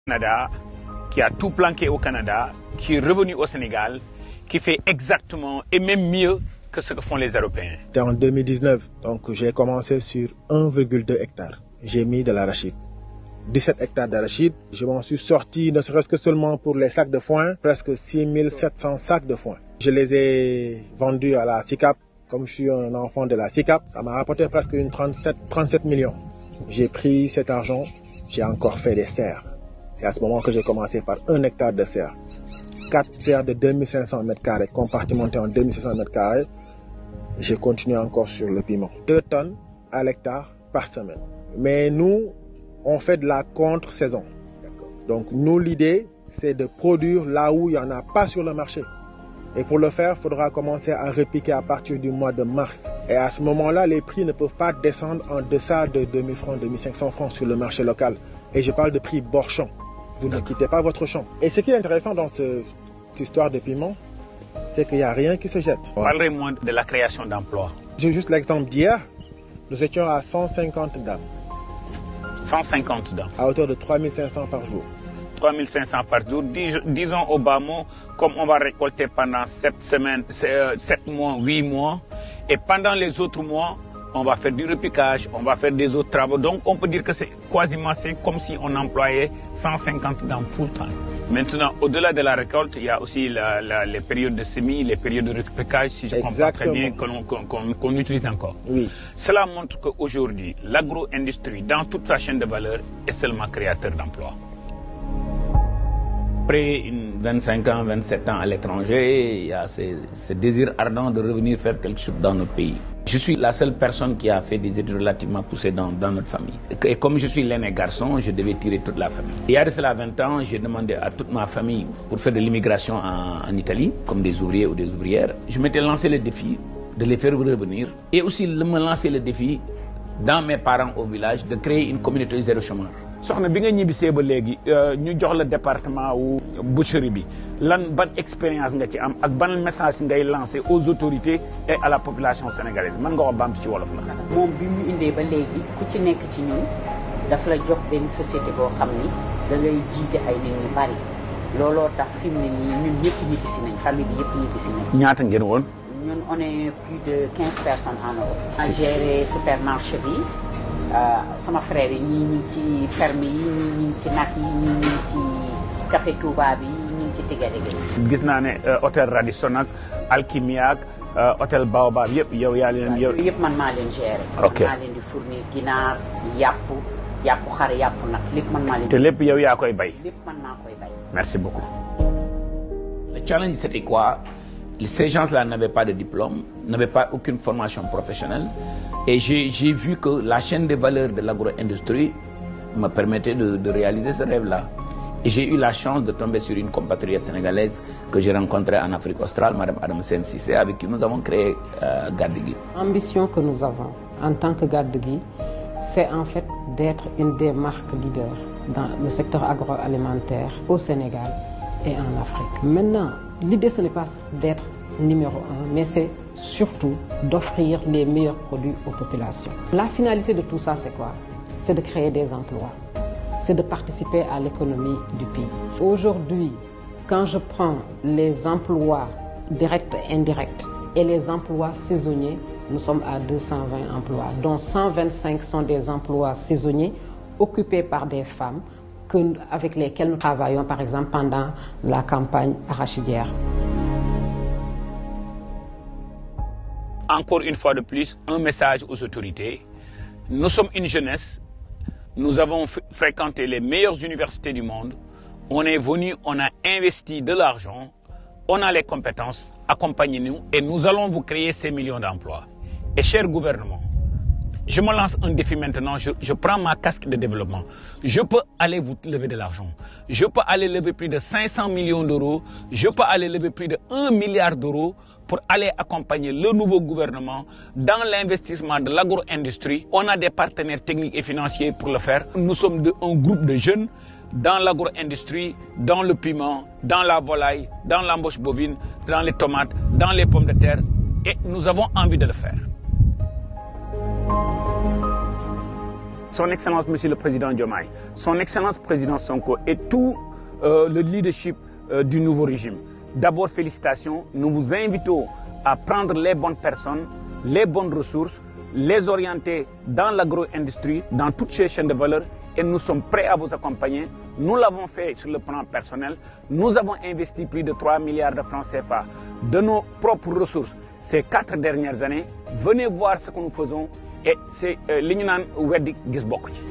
Canada, qui a tout planqué au Canada, qui est revenu au Sénégal, qui fait exactement et même mieux que ce que font les Européens. C'était en 2019, donc j'ai commencé sur 1,2 hectare. J'ai mis de l'arachide. 17 hectares d'arachide. Je m'en suis sorti, ne serait-ce que seulement pour les sacs de foin, presque 6700 sacs de foin. Je les ai vendus à la SICAP. Comme je suis un enfant de la SICAP, ça m'a rapporté presque 37 millions. J'ai pris cet argent, j'ai encore fait des serres. C'est à ce moment que j'ai commencé par 1 hectare de serre. 4 serres de 2500 m², compartimentées en 2500 m². J'ai continué encore sur le piment. 2 tonnes à l'hectare par semaine. Mais nous, on fait de la contre-saison. Donc nous, l'idée, c'est de produire là où il n'y en a pas sur le marché. Et pour le faire, il faudra commencer à repiquer à partir du mois de mars. Et à ce moment-là, les prix ne peuvent pas descendre en deçà de 2000 francs, 2500 francs sur le marché local. Et je parle de prix bord champ. Vous ne quittez pas votre champ. Et ce qui est intéressant dans cette histoire de piment, c'est qu'il n'y a rien qui se jette. Parlez-moi de la création d'emplois. J'ai juste l'exemple d'hier. Nous étions à 150 dames. 150 dames. À hauteur de 3500 par jour. 3500 par jour. Disons au bas mot, comme on va récolter pendant 7 semaines, 7 mois, 8 mois, et pendant les autres mois, on va faire du repiquage, on va faire des autres travaux. Donc on peut dire que c'est quasiment comme si on employait 150 dames full-time. Maintenant, au-delà de la récolte, il y a aussi les périodes de semis, les périodes de repiquage, si je comprends très bien, qu'on utilise encore. Oui. Cela montre qu'aujourd'hui, l'agro-industrie, dans toute sa chaîne de valeur, est seulement créateur d'emplois. Après 25 ans, 27 ans à l'étranger, il y a ce désir ardent de revenir faire quelque chose dans notre pays. Je suis la seule personne qui a fait des études relativement poussées dans notre famille. Et comme je suis l'aîné garçon, je devais tirer toute la famille. Il y a de cela 20 ans, j'ai demandé à toute ma famille pour faire de l'immigration en Italie, comme des ouvriers ou des ouvrières. Je m'étais lancé le défi de les faire revenir et aussi de me lancer le défi dans mes parents au village de créer une communauté zéro chômeur. soxna bi nga ñibbisee ba léegi ñu jox la département wu boucherie bi lan ban expérience nga ci am ak ban message ngay lancer aux autorités et à la population sénégalaise man nga ko baamtu ci wolof la. moom bi mu indee ba léegi ku ci nekk ci ñun daf la jox benn société boo xam ni da ngay jiite ay nit ñu bari looloo tax fi mu ne nii ñun ñëpp ñibbisi nañ famille bi yëpp ñibbisi nañ. ñaata ngeen woon. ñun on est plus de 15 personnes en Europe. a géré supermarché bi. sama frère yi ñii ñu ngi ci ferme yi ñii ñu ngi ci nag yi ñii ñu ngi ci café Touba bi ñu ngi ci Tigale gi. gis naa ne hôtel Radisson ak Alkimia ak hôtel Baobab yëpp yow yaa leen. yëpp man maa leen gérer. ok man maa leen di fournir ginaar yàpp xar yàpp nag lépp man maa leen. te lépp yow yaa koy bay. lépp man maa koy bay. merci beaucoup. Le challenge c'était quoi? Ces gens-là n'avaient pas de diplôme, n'avaient pas aucune formation professionnelle. Et j'ai vu que la chaîne de valeur de l'agro-industrie me permettait de réaliser ce rêve-là. Et j'ai eu la chance de tomber sur une compatriote sénégalaise que j'ai rencontrée en Afrique australe, Mme Adam Sen Sissé, avec qui nous avons créé Gadegui. L'ambition que nous avons en tant que Gadegui, c'est en fait d'être une des marques leaders dans le secteur agroalimentaire au Sénégal et en Afrique. Maintenant, l'idée ce n'est pas d'être numéro 1, mais c'est surtout d'offrir les meilleurs produits aux populations. La finalité de tout ça, c'est quoi? C'est de créer des emplois, c'est de participer à l'économie du pays. Aujourd'hui, quand je prends les emplois directs et indirects et les emplois saisonniers, nous sommes à 220 emplois, dont 125 sont des emplois saisonniers occupés par des femmes avec lesquelles nous travaillons, par exemple, pendant la campagne arachidière. Encore une fois de plus, un message aux autorités. Nous sommes une jeunesse, nous avons fréquenté les meilleures universités du monde, on est venu, on a investi de l'argent, on a les compétences, accompagnez-nous et nous allons vous créer ces millions d'emplois. Et cher gouvernement, je me lance un défi maintenant, je prends ma casque de développement. Je peux aller vous lever de l'argent. Je peux aller lever plus de 500 millions d'euros. Je peux aller lever plus de 1 milliard d'euros pour aller accompagner le nouveau gouvernement dans l'investissement de l'agro-industrie. On a des partenaires techniques et financiers pour le faire. Nous sommes un groupe de jeunes dans l'agro-industrie, dans le piment, dans la volaille, dans l'embauche bovine, dans les tomates, dans les pommes de terre. Et nous avons envie de le faire. son Excellence Monsieur le Président Diomaye, son Excellence Président Sonko et tout le leadership du nouveau régime. D'abord, félicitations. Nous vous invitons à prendre les bonnes personnes, les bonnes ressources, les orienter dans l'agro-industrie, dans toutes ces chaînes de valeur et nous sommes prêts à vous accompagner. Nous l'avons fait sur le plan personnel. Nous avons investi plus de 3 milliards de francs CFA de nos propres ressources ces 4 dernières années. Venez voir ce que nous faisons et c'est li ñu naan weddi gis bokk ci.